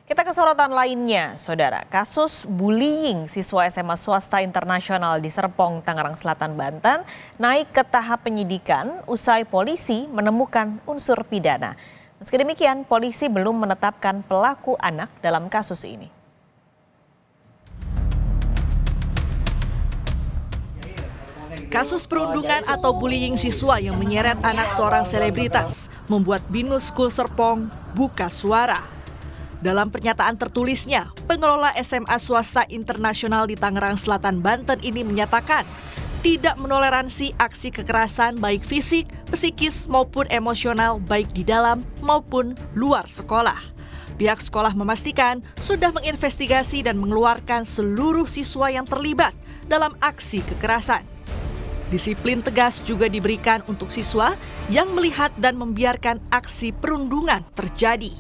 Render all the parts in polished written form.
Kita ke sorotan lainnya, Saudara. Kasus bullying siswa SMA swasta internasional di Serpong, Tangerang Selatan, Banten naik ke tahap penyidikan usai polisi menemukan unsur pidana. Meski demikian, polisi belum menetapkan pelaku anak dalam kasus ini. Kasus perundungan atau bullying siswa yang menyeret anak seorang selebritas membuat Binus School Serpong buka suara. Dalam pernyataan tertulisnya, pengelola SMA swasta internasional di Tangerang Selatan, Banten ini menyatakan tidak menoleransi aksi kekerasan baik fisik, psikis maupun emosional baik di dalam maupun luar sekolah. Pihak sekolah memastikan sudah menginvestigasi dan mengeluarkan seluruh siswa yang terlibat dalam aksi kekerasan. Disiplin tegas juga diberikan untuk siswa yang melihat dan membiarkan aksi perundungan terjadi.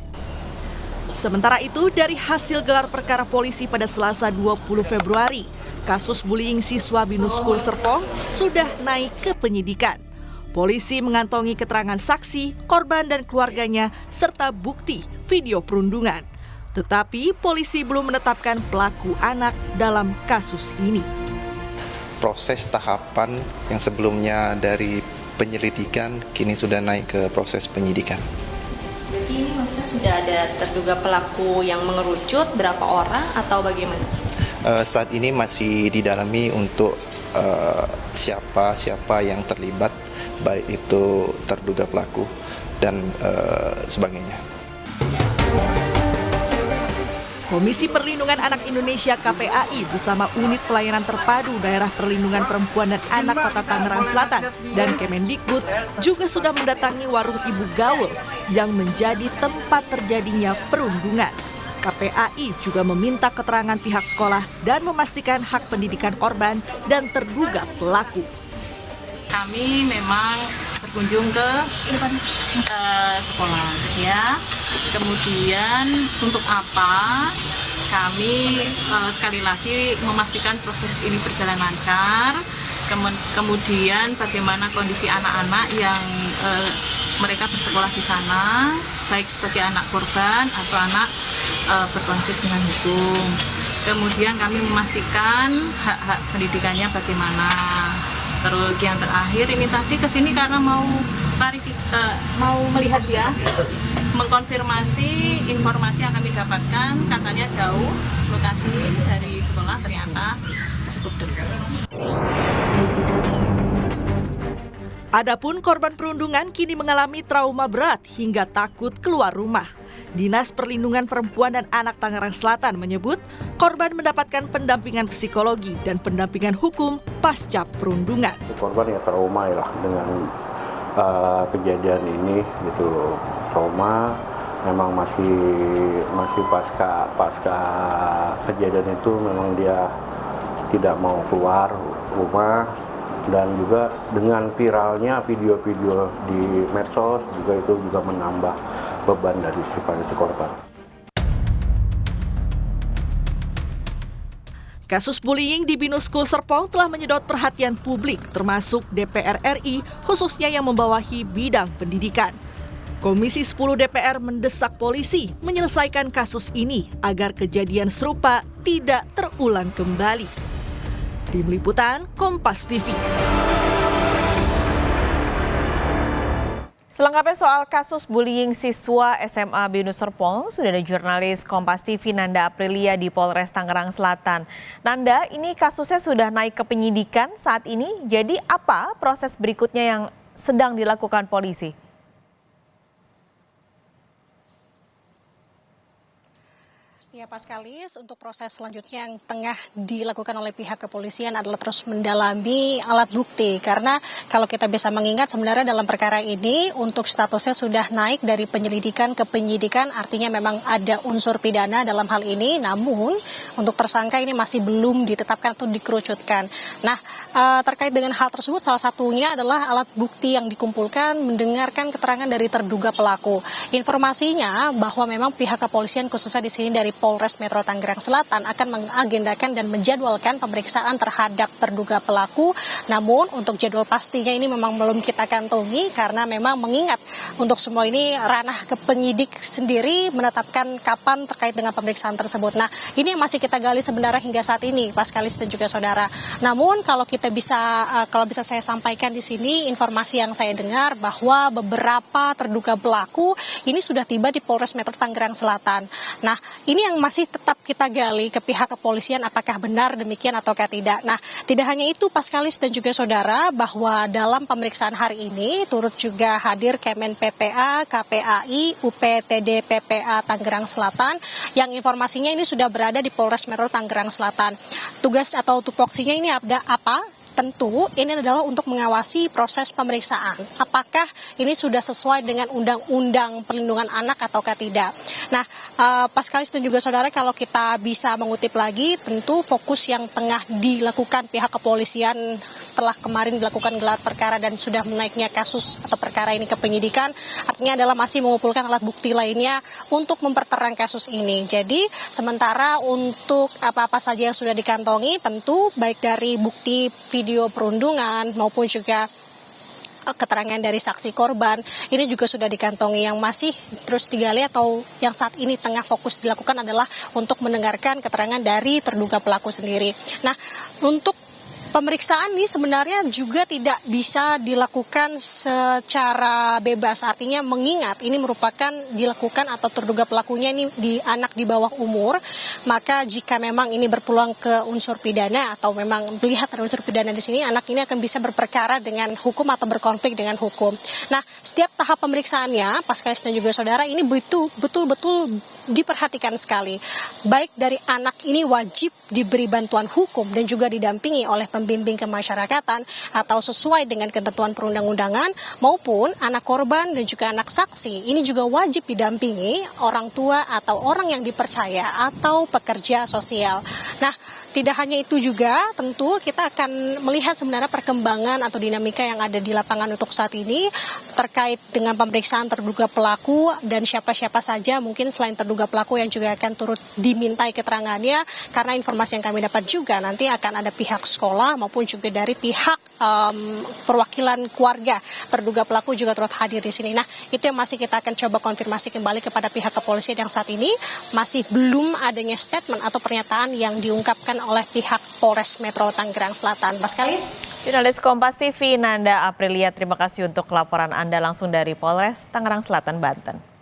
Sementara itu, dari hasil gelar perkara polisi pada Selasa 20 Februari, kasus bullying siswa Binus School Serpong sudah naik ke penyidikan. Polisi mengantongi keterangan saksi, korban dan keluarganya, serta bukti video perundungan. Tetapi polisi belum menetapkan pelaku anak dalam kasus ini. Proses tahapan yang sebelumnya dari penyelidikan kini sudah naik ke proses penyidikan. Jadi ini maksudnya sudah ada terduga pelaku yang mengerucut berapa orang atau bagaimana? Saat ini masih didalami untuk siapa yang terlibat, baik itu terduga pelaku dan sebagainya. Komisi Perlindungan Anak Indonesia KPAI bersama Unit Pelayanan Terpadu Daerah Perlindungan Perempuan dan Anak Kota Tangerang Selatan dan Kemendikbud juga sudah mendatangi warung Ibu Gaul yang menjadi tempat terjadinya perundungan. KPAI juga meminta keterangan pihak sekolah dan memastikan hak pendidikan korban dan terduga pelaku. Kami memang berkunjung ke sekolah ya. Kemudian untuk apa? Kami sekali lagi memastikan proses ini berjalan lancar. Kemudian bagaimana kondisi anak-anak yang mereka bersekolah di sana, baik sebagai anak korban atau anak berkonflik dengan hukum. Kemudian kami memastikan hak-hak pendidikannya bagaimana. Terus yang terakhir ini tadi kesini karena mau melihat ya, mengkonfirmasi informasi yang kami dapatkan, katanya jauh lokasi dari sekolah, ternyata cukup dekat. Adapun korban perundungan kini mengalami trauma berat hingga takut keluar rumah. Dinas Perlindungan Perempuan dan Anak Tangerang Selatan menyebut korban mendapatkan pendampingan psikologi dan pendampingan hukum pasca perundungan. Korban ya trauma lah dengan kejadian ini gitu. Trauma memang masih pasca kejadian itu memang dia tidak mau keluar rumah, dan juga dengan viralnya video-video di medsos juga itu juga menambah beban dari si korban. Kasus bullying di Binus School Serpong telah menyedot perhatian publik termasuk DPR RI khususnya yang membawahi bidang pendidikan. Komisi 10 DPR mendesak polisi menyelesaikan kasus ini agar kejadian serupa tidak terulang kembali. Tim Liputan Kompas TV. Selengkapnya soal kasus bullying siswa SMA Binus Serpong, sudah ada jurnalis Kompas TV Nanda Aprilia di Polres Tangerang Selatan. Nanda, ini kasusnya sudah naik ke penyidikan saat ini, jadi apa proses berikutnya yang sedang dilakukan polisi? Ya, Paskalis, untuk proses selanjutnya yang tengah dilakukan oleh pihak kepolisian adalah terus mendalami alat bukti. Karena kalau kita bisa mengingat sebenarnya dalam perkara ini untuk statusnya sudah naik dari penyelidikan ke penyidikan, artinya memang ada unsur pidana dalam hal ini. Namun untuk tersangka ini masih belum ditetapkan atau dikerucutkan. Nah, terkait dengan hal tersebut salah satunya adalah alat bukti yang dikumpulkan mendengarkan keterangan dari terduga pelaku. Informasinya bahwa memang pihak kepolisian khususnya di sini dari Polres Metro Tangerang Selatan akan mengagendakan dan menjadwalkan pemeriksaan terhadap terduga pelaku. Namun untuk jadwal pastinya ini memang belum kita kantongi karena memang mengingat untuk semua ini ranah ke penyidik sendiri menetapkan kapan terkait dengan pemeriksaan tersebut. Nah, ini yang masih kita gali sebenarnya hingga saat ini, Paskalis dan juga saudara. Namun kalau bisa saya sampaikan di sini informasi yang saya dengar bahwa beberapa terduga pelaku ini sudah tiba di Polres Metro Tangerang Selatan. Nah, ini yang masih tetap kita gali ke pihak kepolisian apakah benar demikian ataukah tidak. Nah, tidak hanya itu Paskalis dan juga saudara, bahwa dalam pemeriksaan hari ini turut juga hadir Kemen PPA, KPAI, UPTD PPA Tangerang Selatan yang informasinya ini sudah berada di Polres Metro Tangerang Selatan. Tugas atau tupoksinya ini ada apa? Tentu ini adalah untuk mengawasi proses pemeriksaan. Apakah ini sudah sesuai dengan Undang-Undang Perlindungan Anak ataukah tidak. Nah, Paskalis dan juga saudara, kalau kita bisa mengutip lagi, tentu fokus yang tengah dilakukan pihak kepolisian setelah kemarin dilakukan gelar perkara dan sudah menaiknya kasus atau perkara ini ke penyidikan, artinya adalah masih mengumpulkan alat bukti lainnya untuk memperterang kasus ini. Jadi, sementara untuk apa-apa saja yang sudah dikantongi, tentu baik dari bukti video perundungan maupun juga keterangan dari saksi korban ini juga sudah dikantongi. Yang masih terus digali atau yang saat ini tengah fokus dilakukan adalah untuk mendengarkan keterangan dari terduga pelaku sendiri. Nah, untuk pemeriksaan ini sebenarnya juga tidak bisa dilakukan secara bebas, artinya mengingat ini merupakan dilakukan atau terduga pelakunya ini anak di bawah umur, maka jika memang ini berpeluang ke unsur pidana atau memang melihat ada unsur pidana di sini, anak ini akan bisa berperkara dengan hukum atau berkonflik dengan hukum. Nah, setiap tahap pemeriksaannya, Paskalis dan juga saudara, ini betul-betul diperhatikan sekali. Baik dari anak ini wajib diberi bantuan hukum dan juga didampingi oleh pembimbing kemasyarakatan atau sesuai dengan ketentuan perundang-undangan, maupun anak korban dan juga anak saksi ini juga wajib didampingi orang tua atau orang yang dipercaya atau pekerja sosial. Nah, tidak hanya itu juga, tentu kita akan melihat sebenarnya perkembangan atau dinamika yang ada di lapangan untuk saat ini terkait dengan pemeriksaan terduga pelaku dan siapa-siapa saja mungkin selain terduga pelaku yang juga akan turut dimintai keterangannya, karena informasi yang kami dapat juga nanti akan ada pihak sekolah maupun juga dari pihak perwakilan keluarga terduga pelaku juga turut hadir di sini. Nah, itu yang masih kita akan coba konfirmasi kembali kepada pihak kepolisian yang saat ini masih belum adanya statement atau pernyataan yang diungkapkan oleh pihak Polres Metro Tangerang Selatan. Paskalis. Jurnalis Kompas TV Nanda Aprilia, terima kasih untuk laporan Anda langsung dari Polres Tangerang Selatan, Banten.